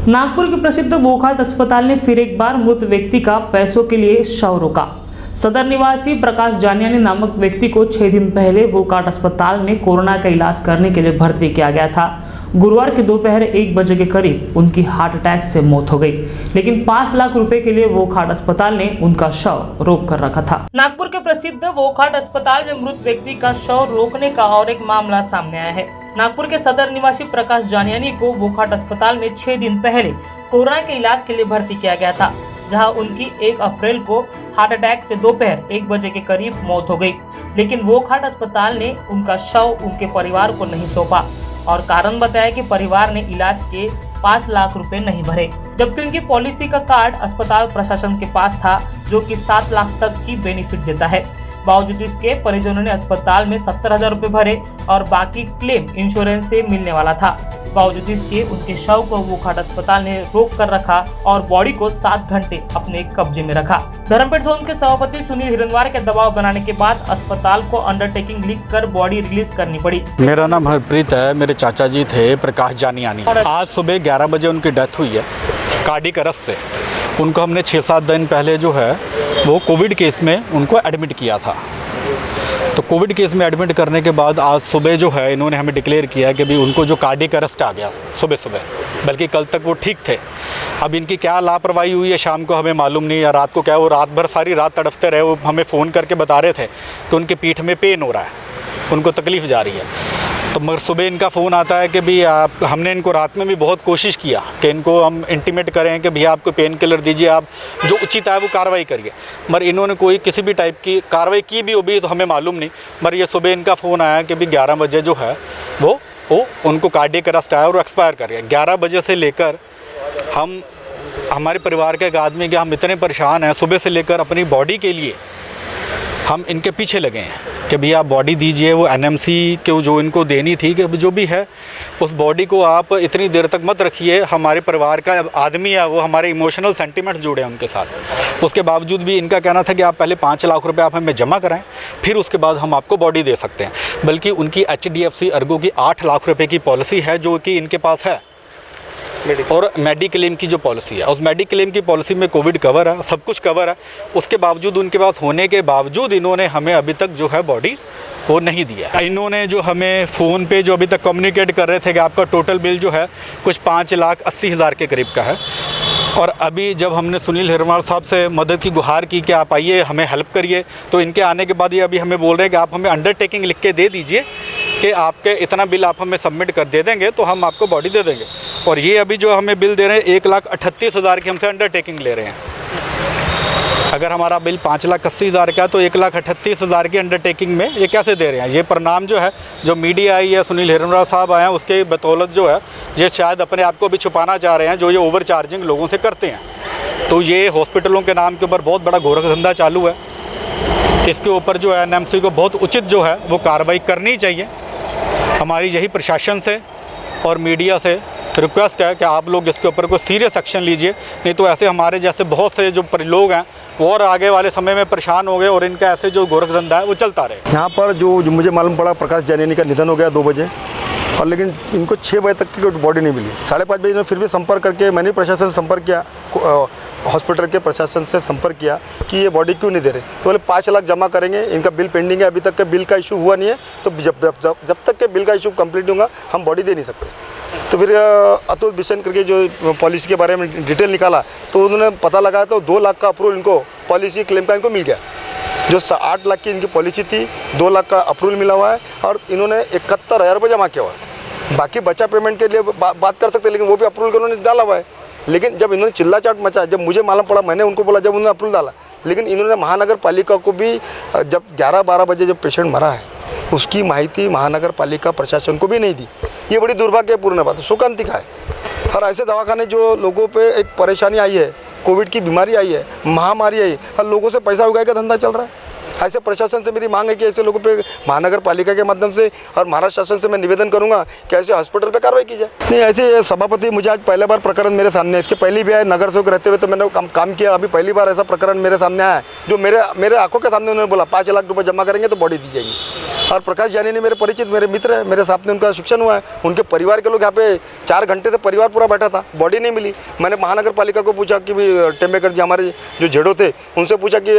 नागपुर के प्रसिद्ध वोकहार्ट अस्पताल ने फिर एक बार मृत व्यक्ति का पैसों के लिए शव रोका। सदर निवासी प्रकाश जानियानी नामक व्यक्ति को 6 दिन पहले वोकहार्ट अस्पताल में कोरोना का इलाज करने के लिए भर्ती किया गया था। गुरुवार के दोपहर 1 बजे के करीब उनकी हार्ट अटैक से मौत हो गई, लेकिन 5 लाख रुपए के लिए वोकहार्ट अस्पताल ने उनका शव रोक कर रखा था। नागपुर के प्रसिद्ध वोकहार्ट अस्पताल में मृत व्यक्ति का शव रोकने का और एक मामला सामने आया है। नागपुर के सदर निवासी प्रकाश जानियानी को वोकहार्ट अस्पताल में 6 दिन पहले कोरोना के इलाज के लिए भर्ती किया गया था, जहां उनकी 1 अप्रैल को हार्ट अटैक से दोपहर 1 बजे के करीब मौत हो गई, लेकिन वोकहार्ट अस्पताल ने उनका शव उनके परिवार को नहीं सौंपा और कारण बताया कि परिवार ने इलाज के 5 लाख रुपए नहीं भरे, जबकि उनकी पॉलिसी का कार्ड अस्पताल प्रशासन के पास था, जो कि 7 लाख तक की बेनिफिट देता है। बावजूद इसके परिजनों ने अस्पताल में 70,000 रुपए भरे और बाकी क्लेम इंश्योरेंस से मिलने वाला था। बावजूद इसके उनके शव को वोकहार्ट अस्पताल ने रोक कर रखा और बॉडी को 7 घंटे अपने कब्जे में रखा। धर्मपेट जोन के सभापति सुनील हिरनवार के दबाव बनाने के बाद अस्पताल को अंडरटेकिंग लिख कर बॉडी रिलीज करनी पड़ी। मेरा नाम हरप्रीत है, मेरे चाचा जी थे प्रकाश जानियानी। आज सुबह 11 बजे उनकी डेथ हुई है कार्डियक अरेस्ट से। उनको हमने 6-7 दिन पहले जो है वो कोविड केस में उनको एडमिट किया था। तो कोविड केस में एडमिट करने के बाद आज सुबह जो है इन्होंने हमें डिक्लेयर किया कि भी उनको जो कार्डियक अरेस्ट आ गया सुबह सुबह, बल्कि कल तक वो ठीक थे। अब इनकी क्या लापरवाही हुई है शाम को हमें मालूम नहीं, या रात को क्या, वो रात भर सारी रात तड़फते रहे। वो हमें फ़ोन करके बता रहे थे कि उनकी पीठ में पेन हो रहा है, उनको तकलीफ़ जा रही है। तो मगर सुबह इनका फ़ोन आता है कि भी हमने इनको रात में भी बहुत कोशिश किया कि इनको हम इंटीमेट करें कि भैया आपको पेन किलर दीजिए, आप जो उचित है वो कार्रवाई करिए, मगर इन्होंने कोई किसी भी टाइप की कार्रवाई की भी होगी तो हमें मालूम नहीं। मगर ये सुबह इनका फ़ोन आया कि भी 11 बजे जो है वो उनको कार्डियक अरेस्ट आया और एक्सपायर कर गया। 11 बजे से लेकर हमारे परिवार के एक आदमी के हम इतने परेशान हैं, सुबह से लेकर अपनी बॉडी के लिए हम इनके पीछे लगे हैं कि भैया आप बॉडी दीजिए। वो एनएमसी के जो इनको देनी थी कि जो भी है उस बॉडी को आप इतनी देर तक मत रखिए। हमारे परिवार का आदमी है, वो हमारे इमोशनल सेंटिमेंट्स जुड़े हैं उनके साथ। उसके बावजूद भी इनका कहना था कि आप पहले 5 लाख रुपए आप हमें जमा कराएं, फिर उसके बाद हम आपको बॉडी दे सकते हैं। बल्कि उनकी HDFC अर्गो की 8 लाख रुपये की पॉलिसी है जो कि इनके पास है, और मेडिक्लेम की जो पॉलिसी है, उस मेडिक्लेम की पॉलिसी में कोविड कवर है, सब कुछ कवर है। उसके बावजूद उनके पास होने के बावजूद इन्होंने हमें अभी तक जो है बॉडी वो नहीं दिया। इन्होंने जो हमें फ़ोन पे जो अभी तक कम्युनिकेट कर रहे थे कि आपका टोटल बिल जो है कुछ 5,80,000 के करीब का है। और अभी जब हमने सुनील हिरनवार साहब से मदद की गुहार की कि आप आइए हमें हेल्प करिए, तो इनके आने के बाद ये अभी हमें बोल रहे हैं कि आप हमें अंडरटेकिंग लिख के दे दीजिए कि आपके इतना बिल आप हमें सबमिट कर दे देंगे तो हम आपको बॉडी दे देंगे। और ये अभी जो हमें बिल दे रहे हैं 1,38,000 की हमसे अंडरटेकिंग ले रहे हैं। अगर हमारा बिल 5,80,000 का तो 1,38,000 की अंडरटेकिंग में ये कैसे दे रहे हैं? ये परिणाम जो है, जो मीडिया आई है, सुनील हिरनवार साहब आए हैं, उसके बदौलत जो है ये शायद अपने आप को भी छुपाना चाह रहे हैं, जो ये ओवर चार्जिंग लोगों से करते हैं। तो ये हॉस्पिटलों के नाम के ऊपर बहुत बड़ा गोरख धंधा चालू है। इसके ऊपर जो है NMC को बहुत उचित जो है वो कार्रवाई करनी चाहिए। हमारी यही प्रशासन से और मीडिया से रिक्वेस्ट है कि आप लोग इसके ऊपर कोई सीरियस एक्शन लीजिए, नहीं तो ऐसे हमारे जैसे बहुत से जो लोग हैं वो और आगे वाले समय में परेशान हो गए और इनका ऐसे जो गोरख धंधा है वो चलता रहे। यहाँ पर जो मुझे मालूम पड़ा प्रकाश जानियानी का निधन हो गया 2 बजे, और लेकिन इनको 6 बजे तक की बॉडी नहीं मिली। 5:30 बजे इन्होंने फिर भी संपर्क करके, मैंने प्रशासन से संपर्क किया, हॉस्पिटल के प्रशासन से संपर्क किया कि ये बॉडी क्यों नहीं दे रहे। तो बोले 5 लाख जमा करेंगे, इनका बिल पेंडिंग है, अभी तक के बिल का इशू हुआ नहीं है, तो जब तक के बिल का इशू कंप्लीट होगा हम बॉडी दे नहीं सकते। तो फिर अतुल बिशन करके जो पॉलिसी के बारे में डिटेल निकाला तो उन्होंने पता लगाया तो 2 लाख का अप्रूवल इनको पॉलिसी क्लेम का इनको मिल गया। जो 8 लाख की इनकी पॉलिसी थी, 2 लाख का अप्रूवल मिला हुआ है और इन्होंने 71,000 रुपये जमा किया हुआ है। बाकी बचा पेमेंट के लिए बात कर सकते हैं, लेकिन वो भी अप्रूवल उन्होंने डाला हुआ है। लेकिन जब इन्होंने चिल्ला चाट मचा, जब मुझे मालूम पड़ा, मैंने उनको बोला, जब उन्होंने अप्रूवल डाला, लेकिन इन्होंने महानगर पालिका को भी, जब 11-12 बजे जब पेशेंट मरा है उसकी माहिती महानगर पालिका प्रशासन को भी नहीं दी। ये बड़ी दुर्भाग्यपूर्ण बात है, शोकांतिका है। और ऐसे दवाखाने जो लोगों पे एक परेशानी आई है, कोविड की बीमारी आई है, महामारी आई है, और लोगों से पैसा उगाए का धंधा चल रहा है। ऐसे प्रशासन से मेरी मांग है कि ऐसे लोगों पे महानगर पालिका के माध्यम से और महाराष्ट्र शासन से मैं निवेदन करूंगा कि ऐसे हॉस्पिटल पे कार्रवाई की जाए। नहीं, ऐसे सभापति मुझे आज पहली बार प्रकरण मेरे सामने है। इसके पहले भी आए, नगर सेवक रहते हुए तो मैंने काम किया, अभी पहली बार ऐसा प्रकरण मेरे सामने आया है जो मेरे आंखों के सामने उन्होंने बोला 5 लाख रुपये जमा करेंगे तो बॉडी दी जाएगी। और प्रकाश जानी ने मेरे परिचित, मेरे मित्र है, मेरे साथ में उनका शिक्षण हुआ है। उनके परिवार के लोग यहाँ पे 4 घंटे से परिवार पूरा बैठा था, बॉडी नहीं मिली। मैंने महानगर पालिका को पूछा कि भाई टेम्बेकर जी हमारे जो जेडो थे उनसे पूछा कि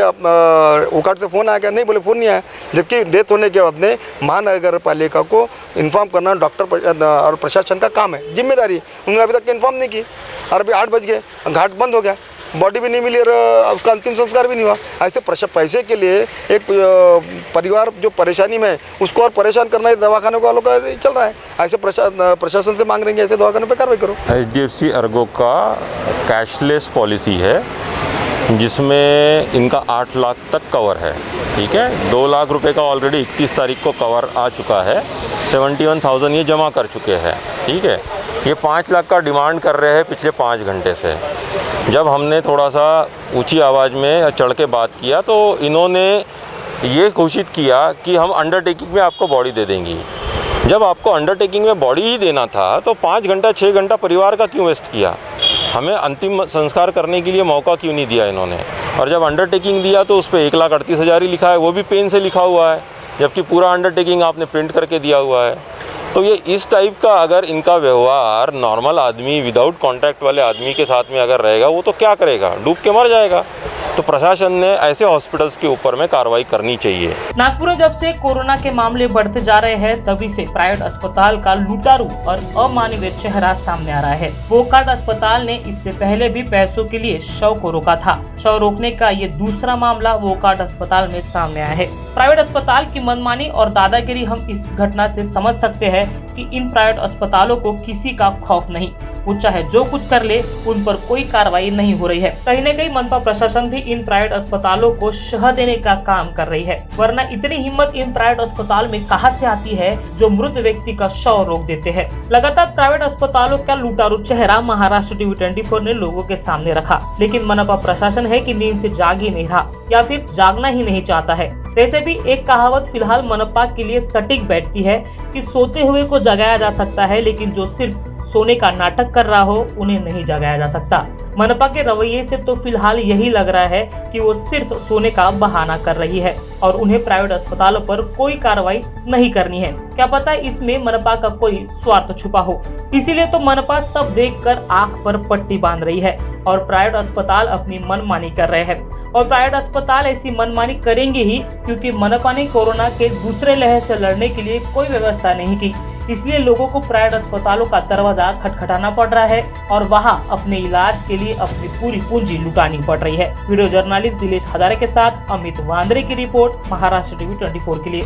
ओकाट से फ़ोन आया क्या? नहीं, बोले फ़ोन नहीं आया। जबकि डेथ होने के बाद में महानगर पालिका को इन्फॉर्म करना डॉक्टर और प्रशासन का काम है, जिम्मेदारी। उन्होंने अभी तक इन्फॉर्म नहीं की और अभी 8 बज गए, घाट बंद हो गया, बॉडी भी नहीं मिली और उसका अंतिम संस्कार भी नहीं हुआ। ऐसे पैसे के लिए एक परिवार जो परेशानी में है उसको और परेशान करना है दवाखाने वालों का चल रहा है। ऐसे प्रशासन से मांग रहे हैं ऐसे दवाखानों पे कार्रवाई करो। HDFC अर्गो का कैशलेस पॉलिसी है जिसमें इनका 8 लाख तक कवर है, ठीक है। 2 लाख रुपए का ऑलरेडी 31 तारीख को कवर आ चुका है, 71,000 ये जमा कर चुके हैं, ठीक है। ये 5 लाख का डिमांड कर रहे हैं पिछले 5 घंटे से। जब हमने थोड़ा सा ऊंची आवाज़ में चढ़ के बात किया तो इन्होंने ये घोषित किया कि हम अंडरटेकिंग में आपको बॉडी दे देंगी। जब आपको अंडरटेकिंग में बॉडी ही देना था तो 5 घंटा 6 घंटा परिवार का क्यों वेस्ट किया? हमें अंतिम संस्कार करने के लिए मौका क्यों नहीं दिया इन्होंने? और जब अंडरटेकिंग दिया तो उस पर 1,38,000 ही लिखा है, वो भी पेन से लिखा हुआ है, जबकि पूरा अंडरटेकिंग आपने प्रिंट करके दिया हुआ है। तो ये इस टाइप का अगर इनका व्यवहार नॉर्मल आदमी विदाउट कॉन्टैक्ट वाले आदमी के साथ में अगर रहेगा वो तो क्या करेगा? डूब के मर जाएगा। तो प्रशासन ने ऐसे हॉस्पिटल्स के ऊपर में कार्रवाई करनी चाहिए। नागपुर में जब से कोरोना के मामले बढ़ते जा रहे हैं तभी से प्राइवेट अस्पताल का लुटारू और अमानवीय चेहरा सामने आ रहा है। वोकार्ड अस्पताल ने इससे पहले भी पैसों के लिए शव को रोका था। शव रोकने का ये दूसरा मामला वोकार्ड अस्पताल में सामने आया है। प्राइवेट अस्पताल की मनमानी और दादागिरी हम इस घटना से समझ सकते हैं कि इन प्राइवेट अस्पतालों को किसी का खौफ नहीं, वो चाहे जो कुछ कर ले उन पर कोई कार्रवाई नहीं हो रही है। कहीं न कहीं मनपा प्रशासन भी इन प्राइवेट अस्पतालों को शह देने का काम कर रही है, वरना इतनी हिम्मत इन प्राइवेट अस्पताल में कहां से आती है जो मृत व्यक्ति का शव रोक देते हैं। लगातार प्राइवेट अस्पतालों का लुटारू चेहरा महाराष्ट्र टीवी 24 ने लोगों के सामने रखा, लेकिन मनपा प्रशासन है कि नींद से जाग ही नहीं रहा या फिर जागना ही नहीं चाहता है। वैसे भी एक कहावत फिलहाल मनपा के लिए सटीक बैठती है कि सोते हुए को जगाया जा सकता है, लेकिन जो सिर्फ सोने का नाटक कर रहा हो उन्हें नहीं जगाया जा सकता। मनपा के रवैये से तो फिलहाल यही लग रहा है कि वो सिर्फ सोने का बहाना कर रही है और उन्हें प्राइवेट अस्पतालों पर कोई कार्रवाई नहीं करनी है। क्या पता इसमें मनपा का कोई स्वार्थ छुपा हो, इसीलिए तो मनपा सब देखकर आंख पर पट्टी बांध रही है और प्राइवेट अस्पताल अपनी मनमानी कर रहे हैं। और प्राइवेट अस्पताल ऐसी मनमानी करेंगे ही क्योंकि मनपा ने कोरोना के दूसरे लहर से लड़ने के लिए कोई व्यवस्था नहीं की, इसलिए लोगों को प्राइवेट अस्पतालों का दरवाजा खटखटाना पड़ रहा है और वहां अपने इलाज के लिए अपनी पूरी पूंजी लुटानी पड़ रही है। वीडियो जर्नलिस्ट दिलेश हजारे के साथ अमित वांद्रे की रिपोर्ट, महाराष्ट्र टीवी 24 के लिए।